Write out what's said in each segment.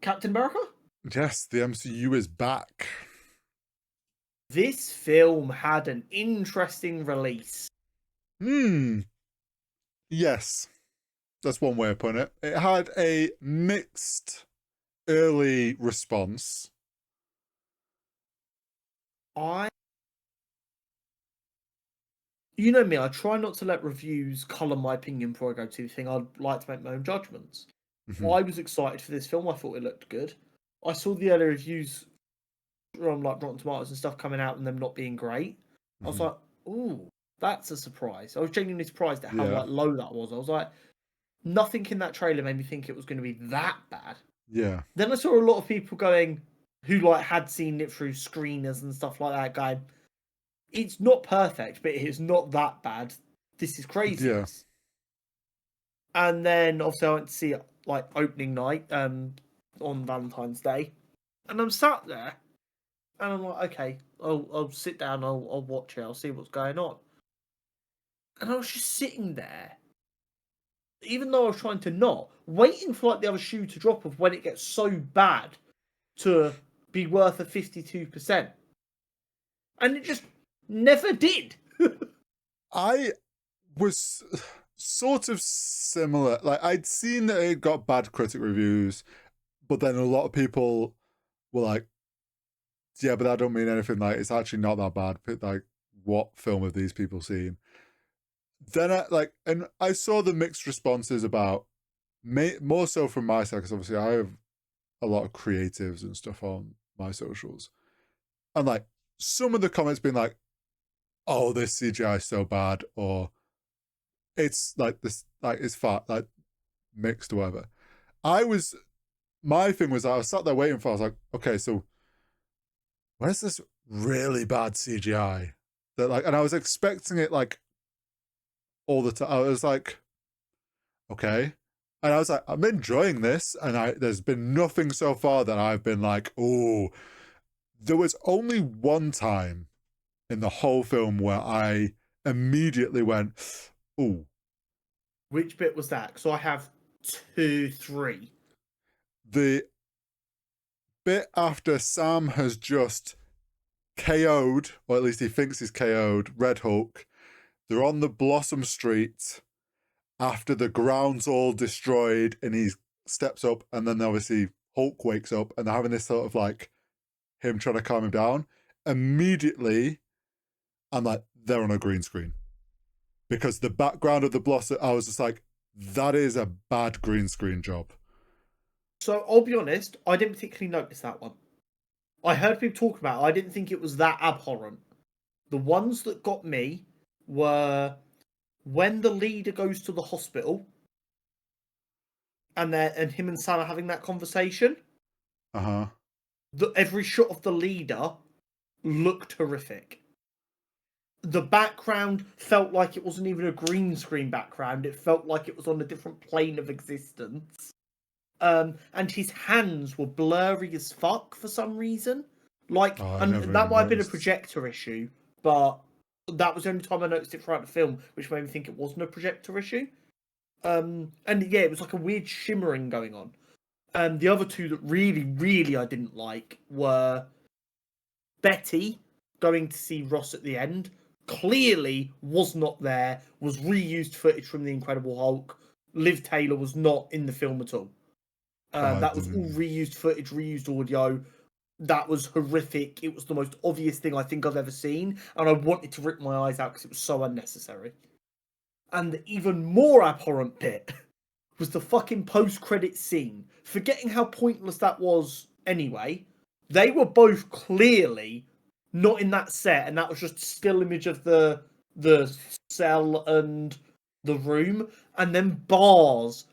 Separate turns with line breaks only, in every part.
Captain America?
Yes, the MCU is back.
This film had an interesting release.
Yes, that's one way of putting it. It had a mixed early response.
You know me, I try not to let reviews colour my opinion before I go to the thing. I'd like to make my own judgments. I was excited for this film. I thought it looked good. I saw the early reviews from like Rotten Tomatoes and stuff coming out and them not being great. I was like, ooh, that's a surprise. I was genuinely surprised at how like low that was. I was like, nothing in that trailer made me think it was going to be that bad.
Yeah.
Then I saw a lot of people going who like had seen it through screeners and stuff like that going, it's not perfect, but it's not that bad. This is craziness. Yeah. And then obviously I went to see it like opening night on Valentine's Day. And I'm sat there and I'm like, okay, I'll sit down, I'll watch it, I'll see what's going on. And I was just sitting there, even though I was trying to not, waiting for like the other shoe to drop of when it gets so bad to be worth a 52%. And it just never did.
I was sort of similar. Like, I'd seen that it got bad critic reviews, but then a lot of people were like, yeah, but that don't mean anything. Like, it's actually not that bad. Like, what film have these people seen? Then I saw the mixed responses about, more so from my side, because obviously I have a lot of creatives and stuff on my socials. And like, some of the comments being like, oh, this CGI is so bad, or it's like this, like it's fat, like mixed or whatever. My thing was I was sat there waiting for, I was like, okay, so where's this really bad CGI? That like, and I was expecting it like all the time. I was like, okay. And I was like, I'm enjoying this, and there's been nothing so far that I've been like, oh. There was only one time in the whole film where I immediately went, ooh.
Which bit was that? So I have 2, 3.
The bit after Sam has just KO'd, or at least he thinks he's KO'd, Red Hulk. They're on the Blossom Street after the ground's all destroyed, and he steps up, and then obviously Hulk wakes up, and they're having this sort of like him trying to calm him down. Immediately, I'm like, they're on a green screen. Because the background of the Blossom, I was just like, that is a bad green screen job.
So I'll be honest, I didn't particularly notice that one. I heard people talk about it. I didn't think it was that abhorrent. The ones that got me were when the leader goes to the hospital and him and Sam are having that conversation. Every shot of the leader looked horrific. The background felt like it wasn't even a green screen background. It felt like it was on a different plane of existence. And his hands were blurry as fuck for some reason. Like, and that might have been a projector issue, but that was the only time I noticed it throughout the film, which made me think it wasn't a projector issue. And yeah, it was like a weird shimmering going on. The other two that really, really I didn't like were Betty going to see Ross at the end. Clearly was not there, was reused footage from The Incredible Hulk. Liv Taylor was not in the film at all. That was all reused footage, reused audio. That was horrific. It was the most obvious thing I think I've ever seen, and I wanted to rip my eyes out because it was so unnecessary. And the even more abhorrent bit was the fucking post-credit scene. Forgetting how pointless that was anyway, they were both clearly not in that set, and that was just a still image of the cell and the room, and then bars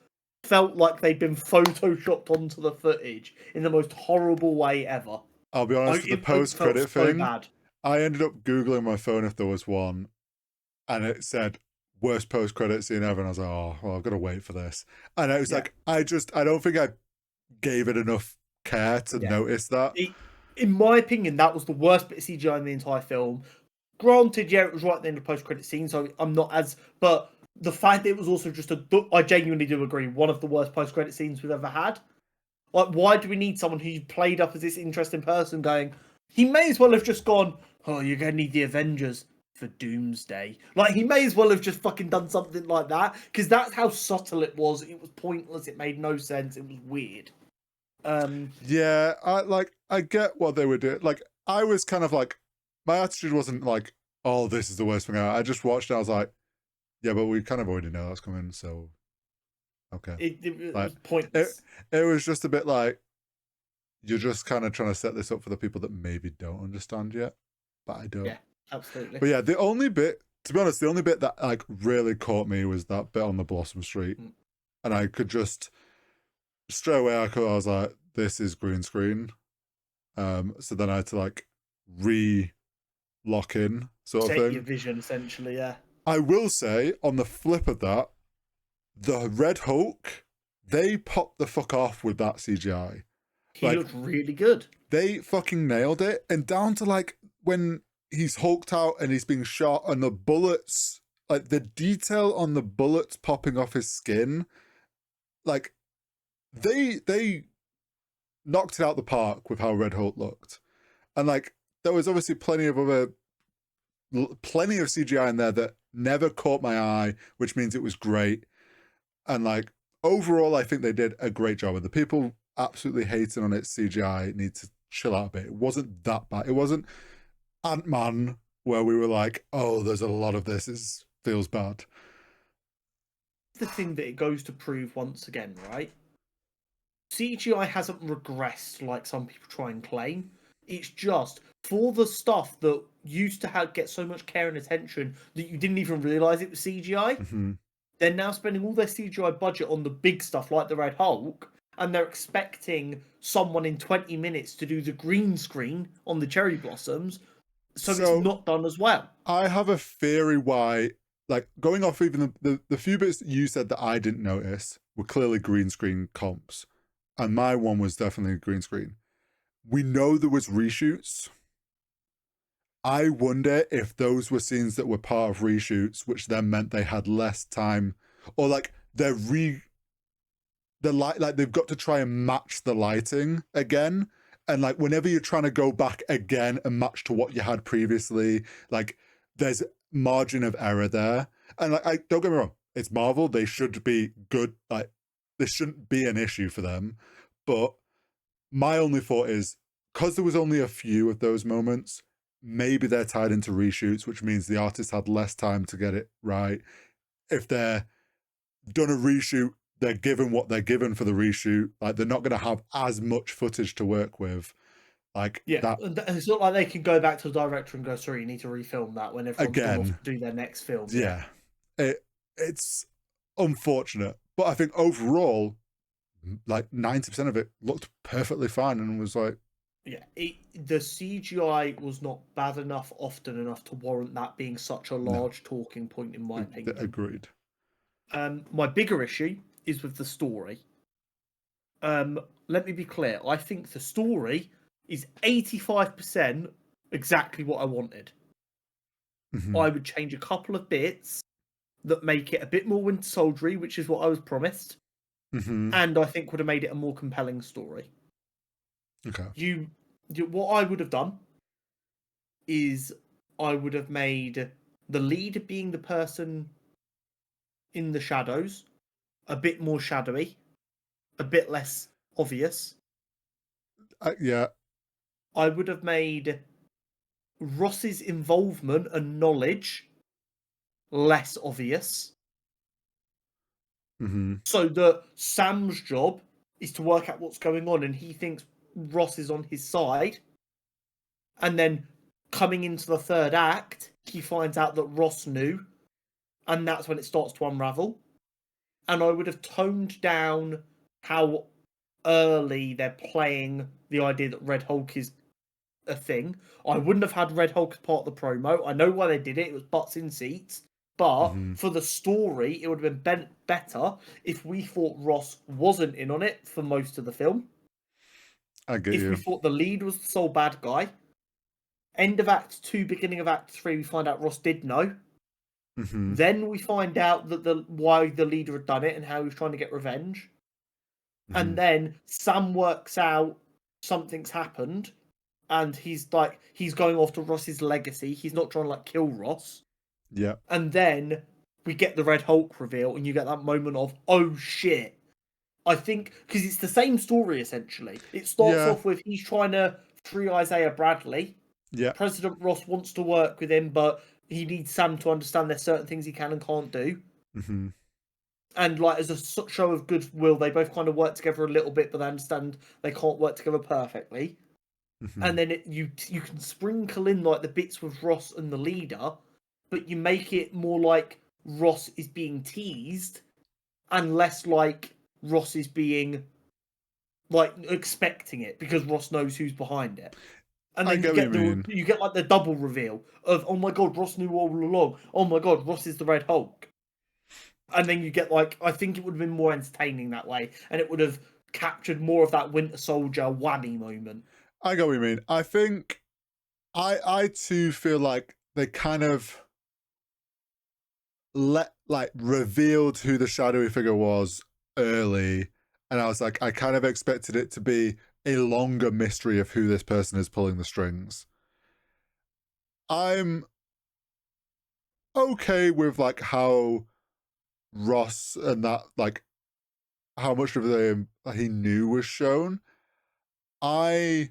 felt like they'd been photoshopped onto the footage in the most horrible way ever.
I'll be honest, with the post-credit thing, so I ended up Googling my phone if there was one, and it said, worst post-credit scene ever, and I was like, oh, well, I've got to wait for this. And it was like, I don't think I gave it enough care to notice that.
In my opinion, that was the worst bit of CGI in the entire film. Granted, yeah, it was right at the end of the post-credit scene, so I'm not as... But the fact that it was also just I genuinely do agree, one of the worst post-credit scenes we've ever had. Like, why do we need someone who played up as this interesting person going, he may as well have just gone, oh, you're going to need the Avengers for Doomsday. Like, he may as well have just fucking done something like that, because that's how subtle it was. It was pointless. It made no sense. It was weird.
Yeah, I get what they were doing. Like, I was kind of like, my attitude wasn't like, oh, this is the worst thing ever. I just watched it. I was like, yeah, but we kind of already know that's coming, so okay.
It
Like,
was pointless.
it was just a bit like, you're just kind of trying to set this up for the people that maybe don't understand yet, but I don't.
Yeah, absolutely.
But yeah, the only bit, to be honest, the only bit that like really caught me was that bit on the Blossom Street, and I could just straight away I was like, this is green screen. So then I had to like lock in sort of
Set
thing.
your vision, essentially, yeah.
I will say, on the flip of that, the Red Hulk, they popped the fuck off with that CGI.
He looked really good.
They fucking nailed it. And down to like when he's hulked out and he's being shot and the bullets, like the detail on the bullets popping off his skin, like they knocked it out the park with how Red Hulk looked. And like there was obviously plenty of CGI in there that never caught my eye, which means it was great. And like overall, I think they did a great job. And the people absolutely hating on its CGI need to chill out a bit. It wasn't that bad. It wasn't Ant-Man where we were like, oh, there's a lot of this. It feels bad.
The thing that it goes to prove once again, right? CGI hasn't regressed like some people try and claim. It's just for the stuff that used to get so much care and attention that you didn't even realize it was CGI.
Mm-hmm.
They're now spending all their CGI budget on the big stuff like the Red Hulk, and they're expecting someone in 20 minutes to do the green screen on the cherry blossoms, so it's not done as well.
I have a theory why, like going off even the few bits that you said that I didn't notice were clearly green screen comps, and my one was definitely green screen. We know there was reshoots. I wonder if those were scenes that were part of reshoots, which then meant they had less time, or like the light, like they've got to try and match the lighting again. And like whenever you're trying to go back again and match to what you had previously, like there's margin of error there. And like, I don't get me wrong, it's Marvel. They should be good. Like this shouldn't be an issue for them. But my only thought is because there was only a few of those moments, maybe they're tied into reshoots, which means the artist had less time to get it right. If they're done a reshoot, they're given what they're given for the reshoot. Like they're not going to have as much footage to work with. Like
yeah, it's not like they can go back to the director and go, "Sorry, you need to refilm that." When everyone's gone off to do their next film.
Yeah, it's unfortunate, but I think overall, like 90% of it looked perfectly fine and was like,
yeah, the CGI was not bad enough, often enough to warrant that being such a large talking point, in my opinion.
Agreed.
My bigger issue is with the story. Let me be clear. I think the story is 85% exactly what I wanted.
Mm-hmm.
I would change a couple of bits that make it a bit more Winter Soldiery, which is what I was promised,
mm-hmm.
and I think would have made it a more compelling story.
Okay.
What I would have done is I would have made the lead being the person in the shadows a bit more shadowy, a bit less obvious.
Yeah.
I would have made Ross's involvement and knowledge less obvious.
Mm-hmm.
So that Sam's job is to work out what's going on, and he thinks Ross is on his side. And then coming into the third act, he finds out that Ross knew, and that's when it starts to unravel. And I would have toned down how early they're playing the idea that Red Hulk is a thing. I wouldn't have had Red Hulk as part of the promo. I know why they did it. It was butts in seats. But for the story, it would have been better if we thought Ross wasn't in on it for most of the film.
I get you.
If we thought the lead was the sole bad guy. End of Act 2, beginning of Act 3, we find out Ross did know.
Mm-hmm.
Then we find out that why the leader had done it and how he was trying to get revenge. And then Sam works out something's happened, and he's going after Ross's legacy. He's not trying to kill Ross.
Yeah.
And then we get the Red Hulk reveal, and you get that moment of, oh shit. I think because it's the same story essentially. It starts off with he's trying to free Isaiah Bradley.
Yeah.
President Ross wants to work with him, but he needs Sam to understand there's certain things he can and can't do. And as a show of goodwill, they both kind of work together a little bit, but they understand they can't work together perfectly. And then you can sprinkle in the bits with Ross and the leader, but you make it more like Ross is being teased, and less like Ross is being expecting it because Ross knows who's behind it. And then you get the double reveal of, oh my god, Ross knew all along. Oh my god, Ross is the Red Hulk. And then you get I think it would have been more entertaining that way, and it would have captured more of that Winter Soldier whammy moment.
I get what you mean. I think I too feel like they kind of revealed who the shadowy figure was early, and I was like, I kind of expected it to be a longer mystery of who this person is pulling the strings. I'm okay with how Ross and that how much of the he knew was shown. I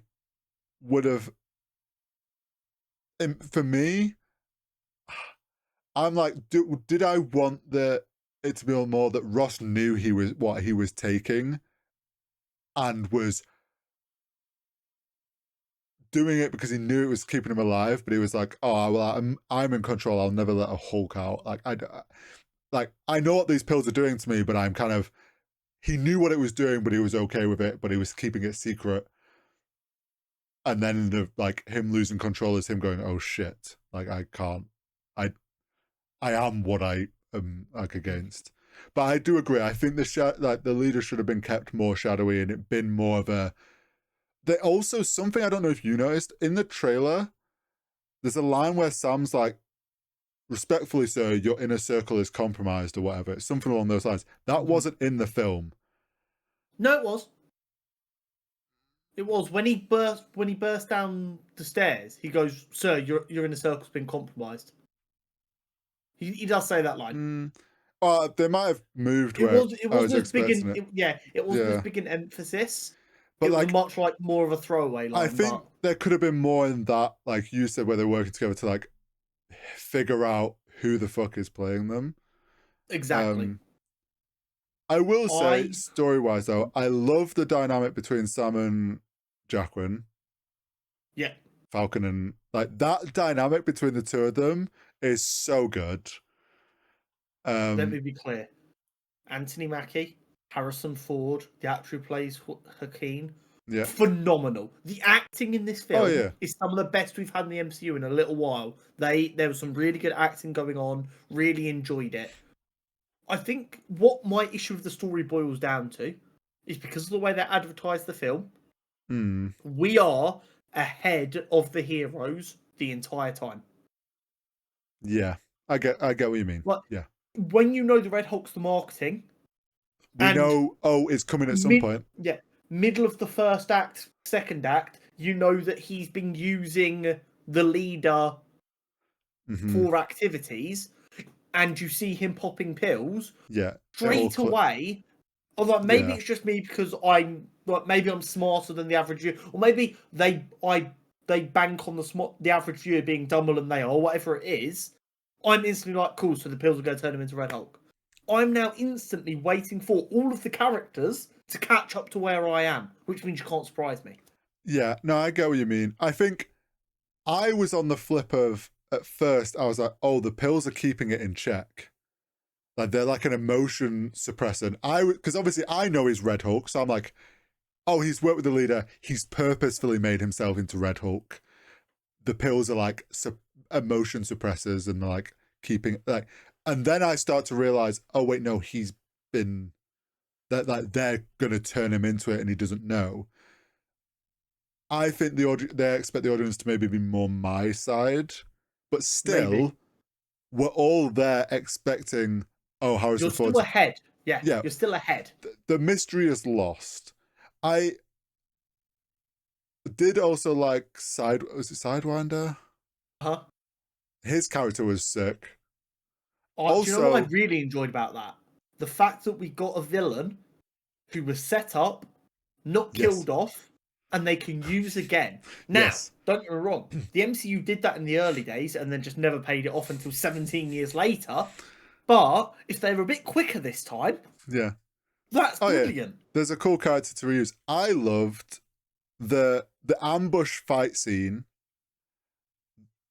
would have, for me, I'm did I want it to be more that Ross knew what he was taking and was doing it because he knew it was keeping him alive, but he was like, oh well, I'm in control, I'll never let a Hulk out. I know what these pills are doing to me, but I'm kind of, he knew what it was doing, but he was okay with it, but he was keeping it secret. And then him losing control is him going, oh shit, I can't, I am what I am against. But I do agree. I think the leader should have been kept more shadowy and it been more of a. They also, something I don't know if you noticed in the trailer, there's a line where Sam's like, respectfully, sir, your inner circle is compromised or whatever. It's something along those lines. That wasn't in the film.
No, it was. It was when he burst down the stairs. He goes, "Sir, your inner circle's been compromised." He does say that line.
They might have moved
It
where
wasn't
I was
as big
expecting
in it wasn't as big an emphasis.
But
it was much more of a throwaway line.
I think there could have been more in that, like you said, where they're working together to figure out who the fuck is playing them.
Exactly.
I will say, story-wise though, I love the dynamic between Sam and Jacqueline.
Yeah.
Falcon and that dynamic between the two of them is so good.
Let me be clear. Anthony Mackie, Harrison Ford, the actor who plays Hakeem, phenomenal. The acting in this film is some of the best we've had in the MCU in a little while. There was some really good acting going on. Really enjoyed it. I think what my issue with the story boils down to is because of the way they advertise the film. We are ahead of the heroes the entire time.
Yeah, I get what you mean.
When you know the Red Hulk's the marketing,
we know it's coming at some point.
Yeah, middle of the first act, second act, you know that he's been using the leader for activities, and you see him popping pills.
Yeah,
straight away. Although maybe it's just me because maybe I'm smarter than the average viewer, or maybe they bank on the average viewer being dumber than they are, or whatever it is. I'm instantly like, cool, so the pills are going to turn him into Red Hulk. I'm now instantly waiting for all of the characters to catch up to where I am, which means you can't surprise me.
Yeah, no, I get what you mean. I think I was on the flip of, at first, I was like, oh, the pills are keeping it in check. They're like an emotion suppressant. Because obviously I know he's Red Hulk, so I'm like, oh, he's worked with the leader. He's purposefully made himself into Red Hulk. The pills are like emotion suppressors and like keeping and then I start to realize, oh wait, no, he's been that they're gonna turn him into it and he doesn't know. I think they expect the audience to maybe be more my side, but still, we're all there expecting. Oh, Harrison
You're
Ford.
still ahead. Yeah,
Yeah,
you're still ahead.
the mystery is lost. I did also like was it Sidewinder?
Huh?
His character was sick.
Do you know what I
Also,
really enjoyed about that? The fact that we got a villain who was set up, not
yes,
killed off, and they can use again. Now,
yes,
don't get me wrong, the MCU did that in the early days and then just never paid it off until 17 years later. But if they were a bit quicker this time,
yeah.
that's
Oh yeah,
brilliant.
there's a cool character to reuse. I loved the ambush fight scene,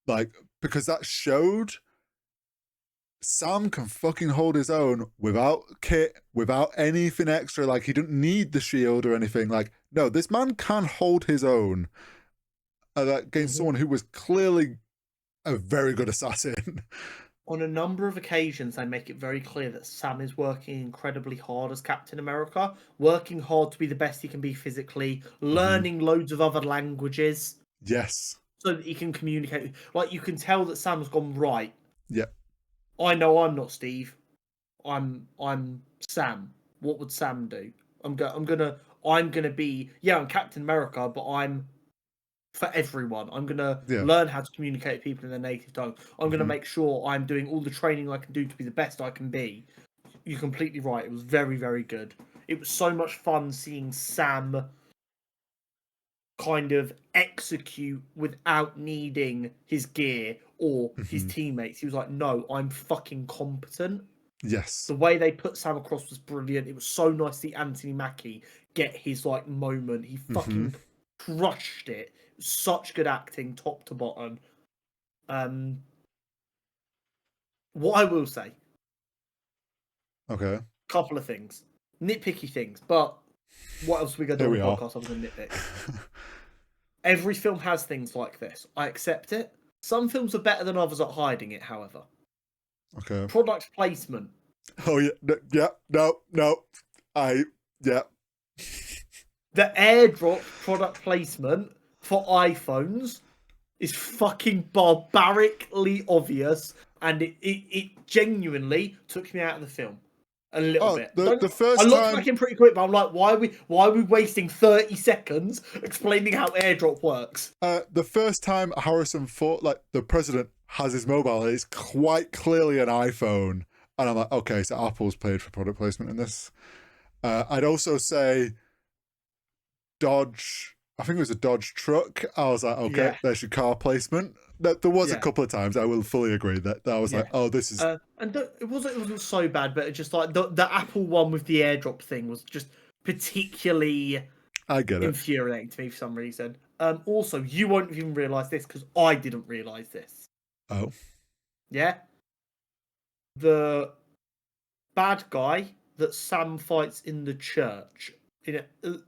like because that showed Sam can fucking hold his own without kit, without anything extra. Like he didn't need the shield or anything. Like no, this man can hold his own against someone who was clearly a very good assassin.
On a number of occasions, they make it very clear that Sam is working incredibly hard as Captain America, working hard to be the best he can be physically, learning loads of other languages
Yes.
so that he can communicate. Like, you can tell that Sam's gone, right,
Yeah.
I know I'm not Steve. I'm Sam. What would Sam do? I'm gonna be, yeah, I'm Captain America, but I'm for everyone. I'm gonna
Yeah.
learn how to communicate with people in their native tongue. I'm gonna
Mhm.
make sure I'm doing all the training I can do to be the best I can be. You're completely right. It was very, very good. It was so much fun seeing Sam kind of execute without needing his gear or his
Mhm.
teammates. He was like, no, I'm fucking competent.
Yes.
The way they put Sam across was brilliant. It was so nice to see Anthony Mackie get his like moment. He
Mhm.
fucking crushed it. Such good acting, top to bottom. Um, what I will say,
Okay.
couple of things, nitpicky things, but what else we got to
Here
do on
we
the
are.
podcast other than nitpick? Every film has things like this. I accept it. Some films are better than others at hiding it, however.
Okay.
Product placement.
Oh yeah. Yeah. No. No. I. Yeah.
The airdrop product placement for iPhones is fucking barbarically obvious, and it genuinely took me out of the film a little
Oh,
bit.
the
I
first
looked back
time.
in pretty quick, but I'm like, why are we wasting 30 seconds explaining how airdrop works?
The first time Harrison Ford, like the president, has his mobile, it's quite clearly an iPhone, and I'm like, okay, so Apple's paid for product placement in this. I'd also say Dodge. I think it was a Dodge truck. I was like, okay,
Yeah,
there's your car placement. There was a
yeah,
couple of times I will fully agree that I was
yeah.
like, oh, this is
It wasn't so bad, but it just like the Apple one with the airdrop thing was just particularly
I get it.
infuriating to me for some reason. Also, you won't even realize this because I didn't realize this.
Oh,
Yeah, the bad guy that Sam fights in the church,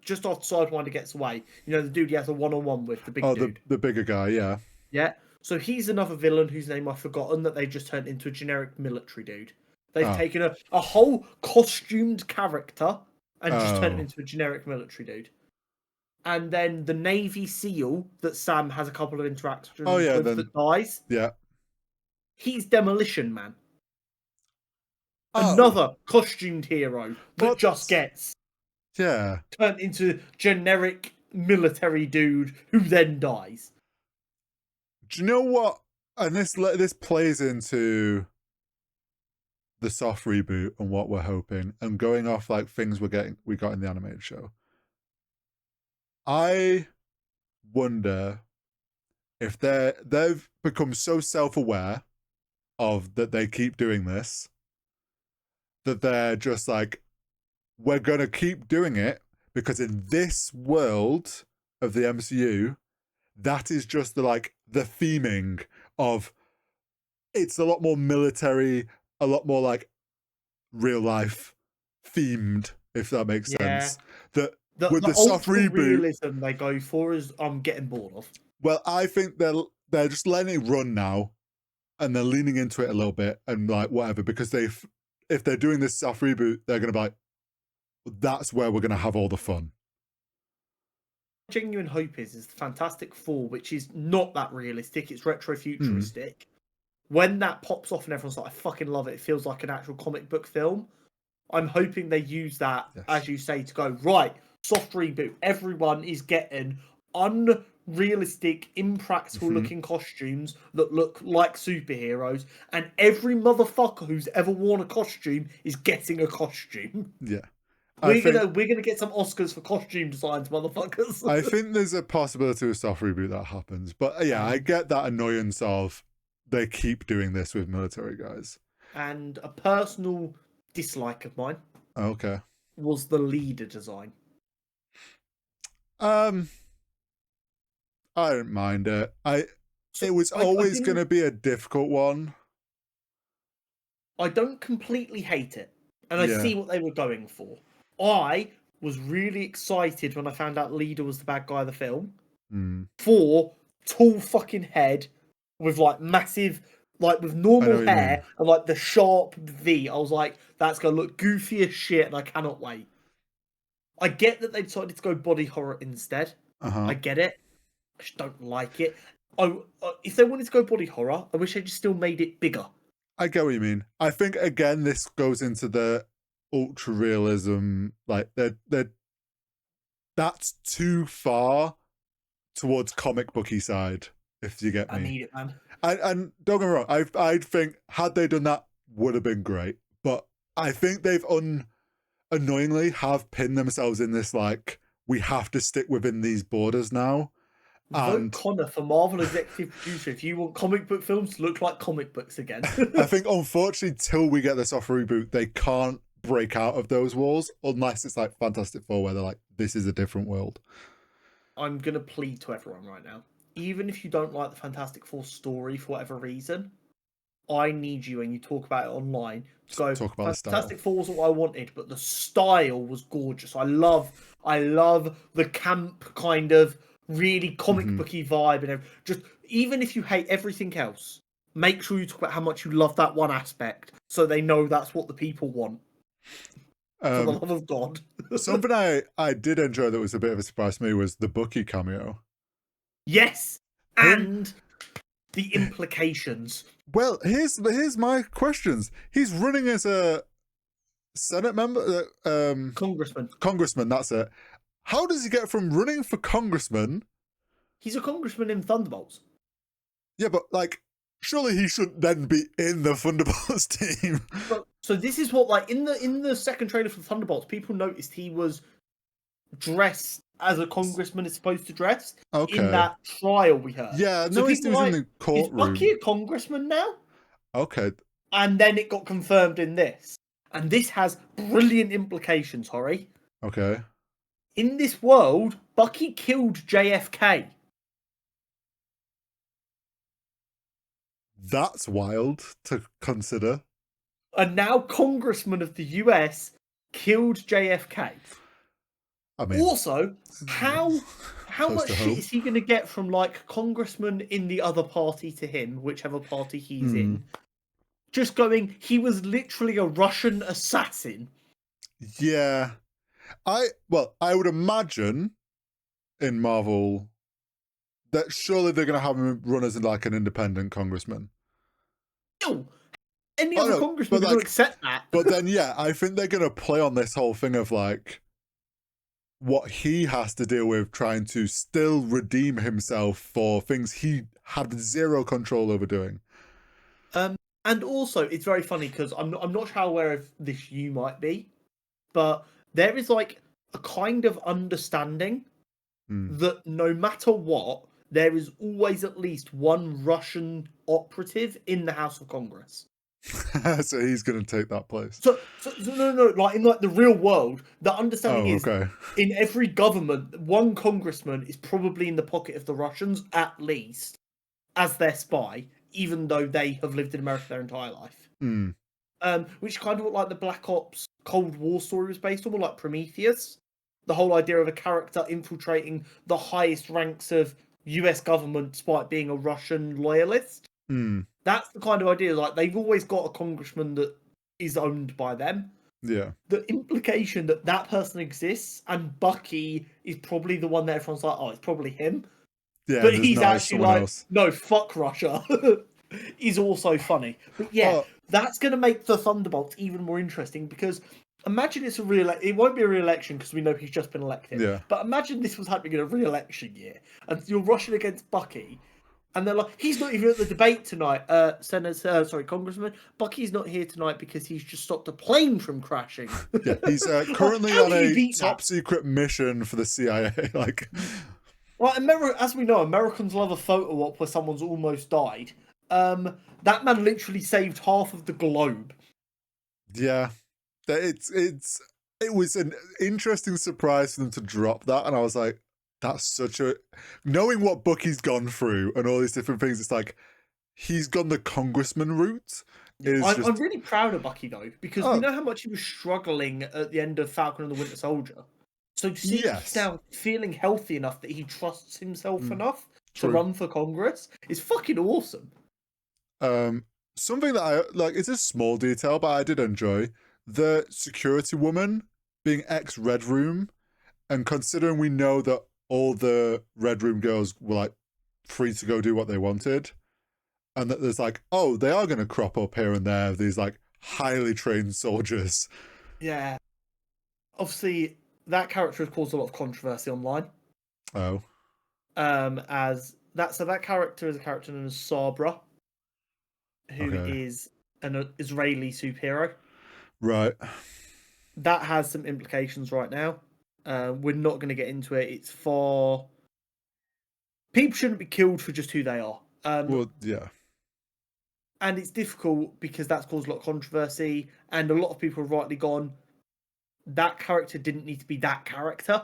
just after Sidewinder gets away. You know, the dude he has a one-on-one with, the big
oh,
dude.
the bigger guy, yeah.
Yeah. So he's another villain whose name I've forgotten that they've just turned into a generic military dude. They've
Oh,
taken a whole costumed character and just turned him
oh,
into a generic military dude. And then the Navy SEAL that Sam has a couple of
oh
interactions
yeah.
with
Then
that dies,
yeah.
he's Demolition Man.
Oh,
Another costumed hero that
what?
just gets
Yeah.
turned into generic military dude who then dies.
Do you know what? And this plays into the soft reboot and what we're hoping, and going off like things we got in the animated show. I wonder if they've become so self-aware of that they keep doing this that they're just like, we're gonna keep doing it because in this world of the MCU, that is just the theming of it's a lot more military, a lot more like real life themed, if that makes
Yeah.
sense. That
The
with
the
the soft
ultra
reboot,
realism they go for is I'm getting bored of.
well, I think they're just letting it run now, and they're leaning into it a little bit and like whatever because if they're doing this soft reboot, they're gonna be like, that's where we're gonna have all the fun.
Genuine hope is the Fantastic Four, which is not that realistic. It's retro
Mm.
futuristic. When that pops off and everyone's like, I fucking love it. It feels like an actual comic book film. I'm hoping they use that,
Yes.
as you say, to go, right, soft reboot. Everyone is getting unrealistic, impractical looking costumes that look like superheroes, and every motherfucker who's ever worn a costume is getting a costume.
Yeah.
We're gonna get some Oscars for costume designs, motherfuckers.
I think there's a possibility of a soft reboot that happens. But yeah, I get that annoyance of they keep doing this with military guys.
And a personal dislike of mine
Okay.
was the leader design.
I don't mind it. It was always going to be a difficult one.
I don't completely hate it, and I see what they were going for. I was really excited when I found out Leader was the bad guy of the film. For tall fucking head with like massive, like with normal hair and like the sharp V. I was like, that's gonna look goofy as shit, and I cannot wait. I get that they decided to go body horror instead. I get it. I just don't like it. If they wanted to go body horror, I wish they just still made it bigger.
I get what you mean. I think again this goes into the ultra realism, like that's too far towards comic booky side, if you get me.
I need it, man.
And don't get me wrong, I think had they done that would have been great. But I think they've annoyingly have pinned themselves in this like we have to stick within these borders now.
Vote Connor for Marvel executive producer if you want comic book films to look like comic books again.
I think unfortunately till we get the soft reboot, they can't break out of those walls unless it's like Fantastic Four where they're like, this is a different world.
I'm gonna plead to everyone right now. Even if you don't like the Fantastic Four story for whatever reason, I need you when you talk about it online to go,
talk about
Fantastic Four was what I wanted, but the style was gorgeous. I love the camp kind of really comic booky vibe and everything. Just even if you hate everything else, make sure you talk about how much you love that one aspect so they know that's what the people want. For the love of God.
Something I did enjoy that was a bit of a surprise to me was the Bucky cameo.
Yes, and the implications.
Well, here's my questions. He's running as a Senate member, Congressman. That's it. How does he get from running for congressman?
He's a congressman in Thunderbolts.
Yeah, but like, surely he shouldn't then be in the Thunderbolts team.
So this is what, like, in the second trailer for Thunderbolts, people noticed he was dressed as a congressman is supposed to dress in that trial we heard.
Yeah,
so
no, he's in the courtroom.
Is Bucky a congressman now?
Okay.
And then it got confirmed in this. And this has brilliant implications, Horry.
Okay.
In this world, Bucky killed JFK.
That's wild to consider.
And now Congressman of the US killed JFK.
I mean,
also, how much shit is he going to get from like Congressman in the other party to him, whichever party he's in? Just going, he was literally a Russian assassin.
Yeah. I would imagine in Marvel that surely they're going to have him run as like an independent congressman.
No. Any other congressman will accept that.
But then, yeah, I think they're going to play on this whole thing of like what he has to deal with trying to still redeem himself for things he had zero control over doing.
And also, it's very funny because I'm not sure how aware of this you might be, but there is like a kind of understanding that no matter what, there is always at least one Russian operative in the House of Congress.
So he's going to take that place.
So no, like in like the real world, the understanding is in every government, one congressman is probably in the pocket of the Russians at least as their spy, even though they have lived in America their entire life. Which kind of what like the Black Ops Cold War story was based on, like Prometheus. The whole idea of a character infiltrating the highest ranks of US government despite being a Russian loyalist. That's the kind of idea. Like they've always got a congressman that is owned by them.
Yeah.
The implication that that person exists and Bucky is probably the one that everyone's like, oh, it's probably him.
Yeah,
but he's actually like,
else.
no, fuck Russia. Is also funny. But yeah, that's going to make the Thunderbolts even more interesting because Imagine it's a real. It won't be a re-election because we know he's just been elected.
Yeah.
But imagine this was happening in a re-election year, and you're rushing against Bucky, and they're like, "He's not even at the debate tonight, Congressman. Bucky's not here tonight because he's just stopped a plane from crashing."
Yeah, he's currently
how
on
can you
a
beat
top
that?
secret mission for the CIA. Like,
Well, as we know, Americans love a photo op where someone's almost died. That man literally saved half of the globe.
yeah, it was an interesting surprise for them to drop that, and I was like, that's such a knowing what Bucky's gone through and all these different things. It's like he's gone the congressman route.
I'm really proud of Bucky though, because we
Oh,
know how much he was struggling at the end of Falcon and the Winter Soldier. So to see he's now feeling healthy enough that he trusts himself enough to run for Congress is fucking awesome.
Something that I like, it's a small detail, but I did enjoy the security woman being ex Red Room, and considering we know that all the Red Room girls were like free to go do what they wanted, and that there's like, oh, they are going to crop up here and there, these like highly trained soldiers.
Yeah. Obviously, that character has caused a lot of controversy online.
Oh.
That character is a character known as Sabra, who
Okay.
is an Israeli superhero.
Right.
That has some implications right now. We're not going to get into it. It's for people shouldn't be killed for just who they are.
Well, yeah.
And it's difficult because that's caused a lot of controversy, and a lot of people have rightly gone, that character didn't need to be that character.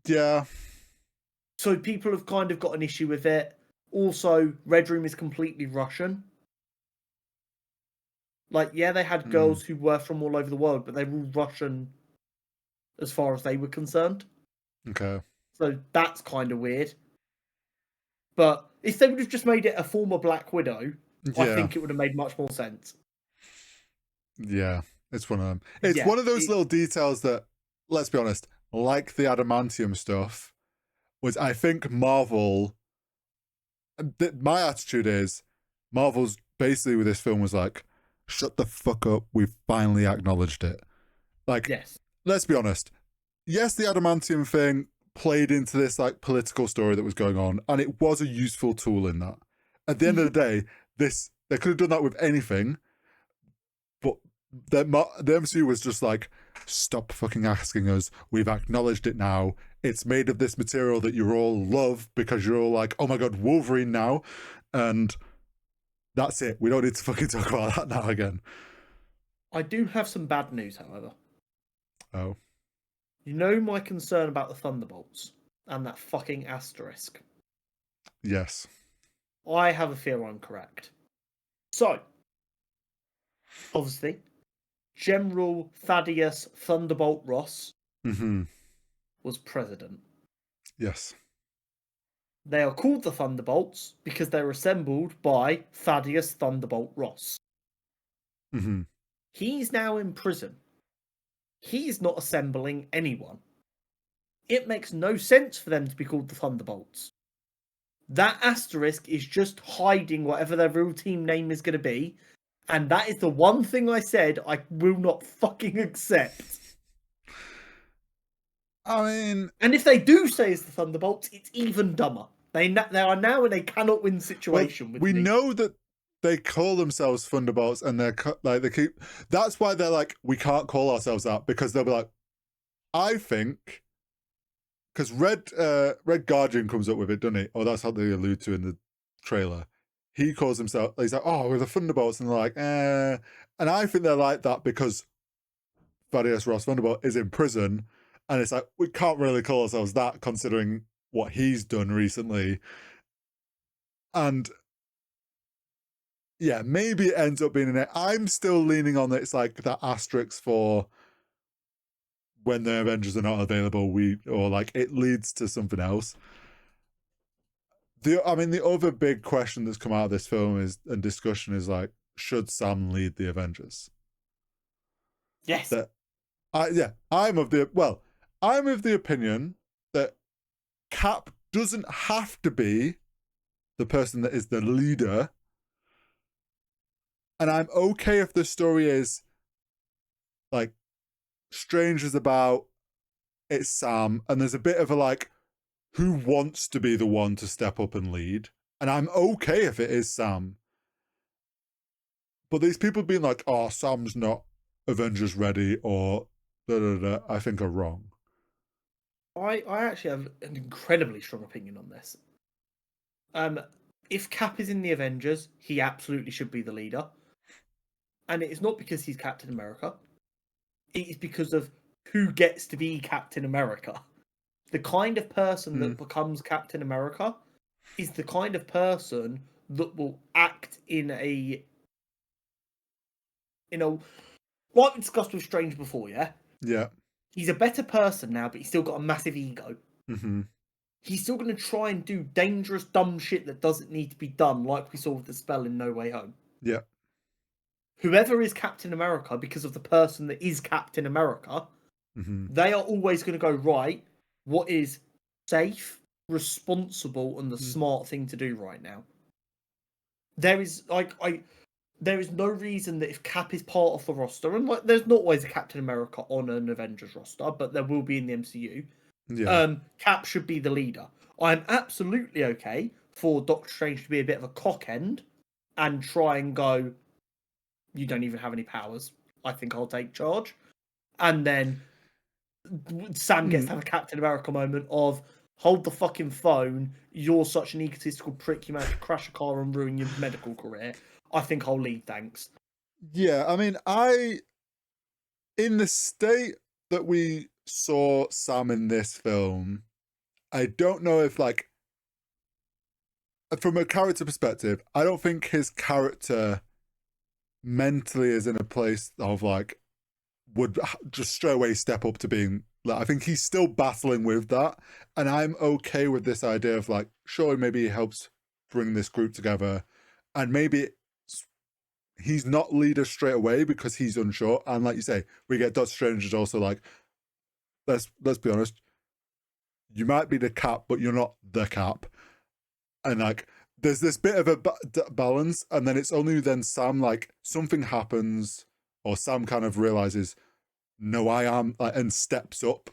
Yeah.
So people have kind of got an issue with it. Also, Red Room is completely Russian. Like, yeah, they had girls who were from all over the world, but they were all Russian as far as they were concerned.
Okay.
So that's kind of weird. But if they would have just made it a former Black Widow, I think it would have made much more sense.
Yeah, it's one of them. It's one of those little details that, let's be honest, like the adamantium stuff, was I think Marvel. My attitude is, Marvel's basically with this film was like, shut the fuck up, we've finally acknowledged it. Like,
yes.
Let's be honest. Yes, the adamantium thing played into this like political story that was going on, and it was a useful tool in that. At the end of the day, they could have done that with anything, but the MCU was just like, stop fucking asking us. We've acknowledged it now. It's made of this material that you all love because you're all like, oh my god, Wolverine now, and that's it. We don't need to fucking talk about that now again.
I do have some bad news, however.
Oh.
You know my concern about the Thunderbolts and that fucking asterisk?
Yes.
I have a fear I'm correct. So, obviously, General Thaddeus Thunderbolt Ross was president.
Yes.
They are called the Thunderbolts because they were assembled by Thaddeus Thunderbolt Ross. He's now in prison. He's not assembling anyone. It makes no sense for them to be called the Thunderbolts. That asterisk is just hiding whatever their real team name is going to be. And that is the one thing I said I will not fucking accept.
I mean...
And if they do say it's the Thunderbolts, it's even dumber. They are now in a cannot win situation with
we
me.
know that they call themselves Thunderbolts, and they're like, they keep... That's why they're like, we can't call ourselves that, because they'll be like, I think... Because Red Guardian comes up with it, doesn't he? Or that's how they allude to in the trailer. He calls himself, he's like, oh, we're the Thunderbolts, and they're like, eh. And I think they're like that because Thaddeus Ross Thunderbolt is in prison, and it's like, we can't really call ourselves that considering what he's done recently. And yeah, maybe it ends up being in it. I'm still leaning on that it's like that asterisk for when the Avengers are not available, or like it leads to something else. The other big question that's come out of this film and discussion is like, should Sam lead the Avengers?
Yes.
I'm of the opinion that Cap doesn't have to be the person that is the leader. And I'm okay if the story is like Strange is about it's Sam, and there's a bit of a like, who wants to be the one to step up and lead? And I'm okay if it is Sam. But these people being like, oh, Sam's not Avengers ready or da da da, I think are wrong.
I actually have an incredibly strong opinion on this. If Cap is in the Avengers, he absolutely should be the leader. And it is not because he's Captain America. It is because of who gets to be Captain America. The kind of person that becomes Captain America is the kind of person that will act in a like we discussed with Strange before, yeah?
Yeah.
He's a better person now, but he's still got a massive ego.
Mm-hmm.
He's still going to try and do dangerous, dumb shit that doesn't need to be done, like we saw with the spell in No Way Home.
Yeah.
Whoever is Captain America, because of the person that is Captain America, they are always going to go, right, what is safe, responsible, and the smart thing to do right now? There is there is no reason that if Cap is part of the roster, and like there's not always a Captain America on an Avengers roster, but there will be in the MCU.
Yeah.
Cap should be the leader. I'm absolutely okay for Doctor Strange to be a bit of a cock end and try and go, you don't even have any powers. I think I'll take charge. And then Sam gets to have a Captain America moment of, hold the fucking phone. You're such an egotistical prick. You managed to crash a car and ruin your medical career. I think I'll leave, thanks.
Yeah, I mean, in the state that we saw Sam in this film, I don't know if, like, from a character perspective, I don't think his character mentally is in a place of, like, would just straight away step up to being, like, I think he's still battling with that. And I'm okay with this idea of, like, sure, maybe he helps bring this group together. And maybe he's not leader straight away because he's unsure. And like you say, we get Doctor Strange is also like, let's be honest, you might be the Cap, but you're not the Cap. And like, there's this bit of a balance, and then it's only then Sam, like, something happens, or Sam kind of realizes, no, I am, like, and steps up,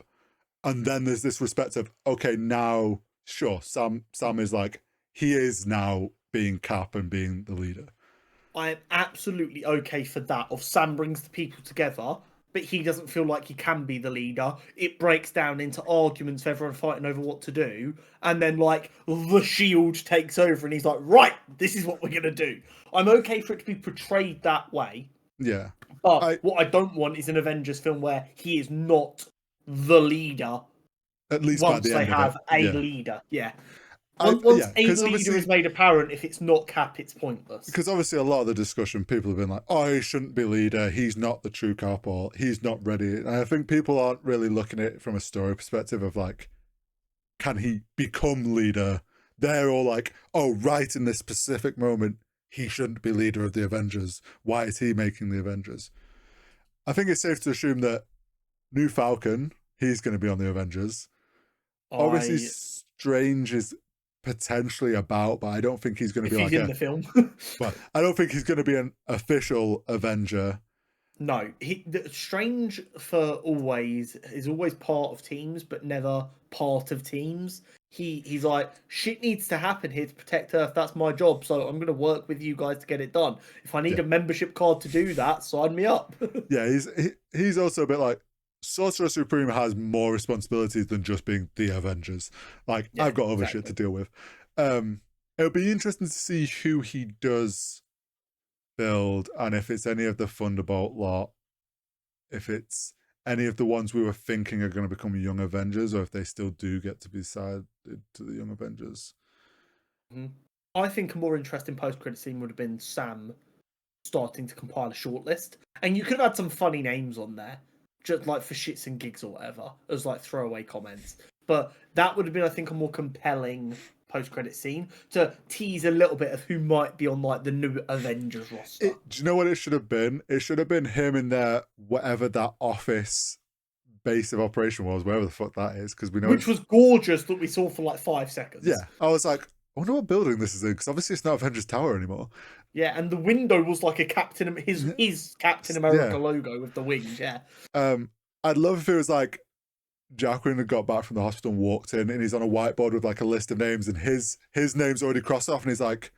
and then there's this respect of, okay, now, sure, Sam is like, he is now being Cap and being the leader.
I am absolutely okay for that. Of Sam brings the people together, but he doesn't feel like he can be the leader. It breaks down into arguments of everyone fighting over what to do, and then like the Shield takes over, and he's like, "Right, this is what we're gonna do." I'm okay for it to be portrayed that way.
Yeah,
but what I don't want is an Avengers film where he is not the leader.
At least
once
by the
they
end
have
of it.
a leader, yeah.
Once
a leader is made apparent, if it's not Cap, it's pointless.
Because obviously a lot of the discussion, people have been like, oh, he shouldn't be leader, he's not the true Cap, or he's not ready. And I think people aren't really looking at it from a story perspective of like, can he become leader? They're all like, oh, right in this specific moment, he shouldn't be leader of the Avengers. Why is he making the Avengers? I think it's safe to assume that new Falcon, he's going to be on the Avengers. Obviously, Strange is potentially about, but I don't think he's going to be like
in the film.
But I don't think he's going to be an official Avenger.
No, Strange is always part of teams, but never part of teams. He's like, shit needs to happen here to protect Earth. That's my job, so I'm going to work with you guys to get it done. If I need a membership card to do that, sign me up.
Yeah, he's also a bit like, Sorcerer Supreme has more responsibilities than just being the Avengers. Like, I've got other shit to deal with. It'll be interesting to see who he does build, and if it's any of the Thunderbolt lot, if it's any of the ones we were thinking are going to become Young Avengers, or if they still do get to be sided to the Young Avengers.
I think a more interesting post-credit scene would have been Sam starting to compile a shortlist, and you could have had some funny names on there, just like for shits and gigs or whatever, as like throwaway comments. But that would have been, I think, a more compelling post-credit scene to tease a little bit of who might be on like the new Avengers roster.
Do you know what it should have been? It should have been him in there, whatever that office base of operation was, wherever the fuck that is, because we know
which was gorgeous that we saw for like 5 seconds.
Yeah, I was like, I wonder what building this is in, because obviously it's not Avengers Tower anymore.
Yeah, and the window was like a his Captain America
Yeah.
logo with the wings. Yeah.
I'd love if it was like Jacqueline had got back from the hospital and walked in, and he's on a whiteboard with like a list of names, and his name's already crossed off, and he's like,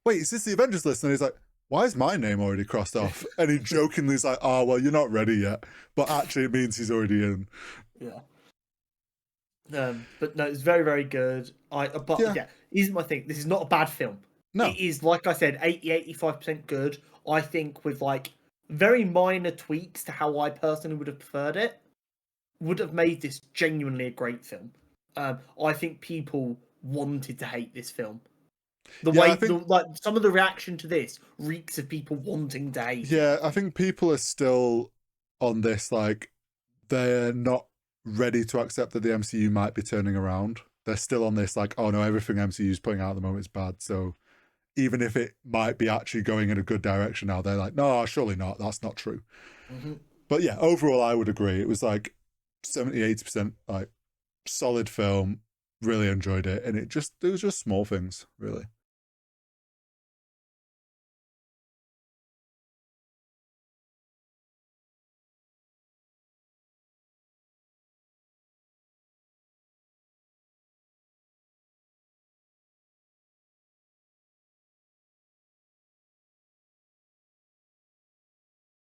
"Wait, is this the Avengers list?" And he's like, "Why is my name already crossed off?" And he jokingly is like, "Oh, well, you're not ready yet," but actually it means he's already in.
Yeah. But no, it's very, very good. But yeah, isn't my thing. This is not a bad film.
No.
It is, like I said, 85% good. I think with like very minor tweaks to how I personally would have preferred it, would have made this genuinely a great film. I think people wanted to hate this film. Like some of the reaction to this reeks of people wanting to hate it.
Yeah, I think people are still on this, like, they're not ready to accept that the MCU might be turning around. They're still on this, like, oh no, everything MCU's putting out at the moment is bad. So even if it might be actually going in a good direction now, they're like, no, surely not. That's not true.
Mm-hmm.
But yeah, overall, I would agree. It was like 70, 80% like solid film. Really enjoyed it. And it was just small things, really.